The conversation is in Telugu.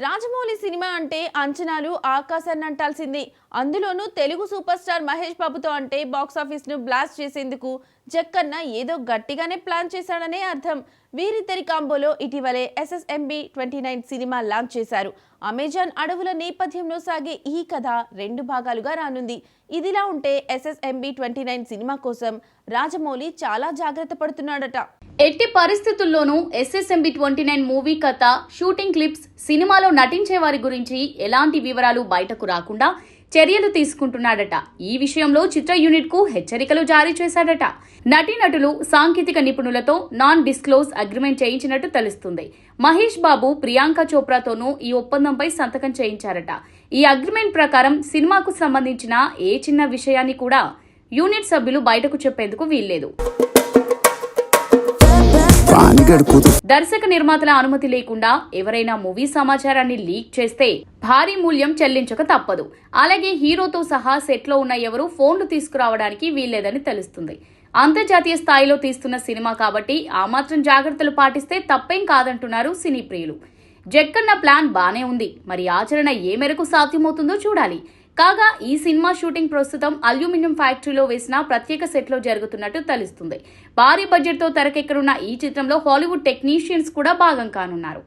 రాజమౌళి సినిమా అంటే అంచనాలు ఆకాశాన్ని అంటాల్సింది. అందులోనూ తెలుగు సూపర్ స్టార్ మహేష్ బాబుతో అంటే బాక్సాఫీస్ ను బ్లాస్ట్ చేసేందుకు జక్కన్న ఏదో గట్టిగానే ప్లాన్ చేశాడనే అర్థం. వీరిద్దరి కాంబోలో ఇటీవలే SSMB 29 సినిమా లాంచ్ చేశారు. అమెజాన్ అడవుల నేపథ్యంలో సాగే ఈ కథ 2 భాగాలుగా రానుంది. ఇదిలా ఉంటే SSMB 29 సినిమా కోసం రాజమౌళి చాలా జాగ్రత్త పడుతున్నాడట. ఎట్టి పరిస్థితుల్లోనూ SSMB 29 మూవీ కథ, షూటింగ్ క్లిప్స్, సినిమాలో నటించే వారి గురించి ఎలాంటి వివరాలు బయటకు రాకుండా చర్యలు తీసుకుంటున్నాడట. ఈ విషయంలో చిత్ర యూనిట్ కు హెచ్చరికలు జారీ చేశాడట. నటీనటులు, సాంకేతిక నిపుణులతో నాన్ డిస్క్లోజ్ అగ్రిమెంట్ చేయించినట్టు తెలుస్తుంది. మహేష్ బాబు, ప్రియాంక చోప్రాతోనూ ఈ ఒప్పందంపై సంతకం చేయించారట. ఈ అగ్రిమెంట్ ప్రకారం సినిమాకు సంబంధించిన ఏ చిన్న విషయాన్ని కూడా యూనిట్ సభ్యులు బయటకు చెప్పేందుకు వీల్లేదు. దర్శక నిర్మాతల అనుమతి లేకుండా ఎవరైనా మూవీ సమాచారాన్ని లీక్ చేస్తే భారీ మూల్యం చెల్లించక తప్పదు. అలాగే హీరోతో సహా సెట్ లో ఉన్న ఎవరూ ఫోన్లు తీసుకురావడానికి వీల్లేదని తెలుస్తుంది. అంతర్జాతీయ స్థాయిలో తీస్తున్న సినిమా కాబట్టి ఆ మాత్రం జాగ్రత్తలు పాటిస్తే తప్పేం కాదంటున్నారు సినీ ప్రియులు. జక్కన్న ప్లాన్ బానే ఉంది, మరి ఆచరణ ఏ మేరకు సాధ్యమవుతుందో చూడాలి. కాగా ఈ సినిమా షూటింగ్ ప్రస్తుతం అల్యూమినియం ఫ్యాక్టరీలో వేసిన ప్రత్యేక సెట్లో జరుగుతున్నట్టు తెలుస్తుంది. భారీ బడ్జెట్ తో తెరకెక్కనున్న ఈ చిత్రంలో హాలీవుడ్ టెక్నీషియన్స్ కూడా భాగం కానున్నారు.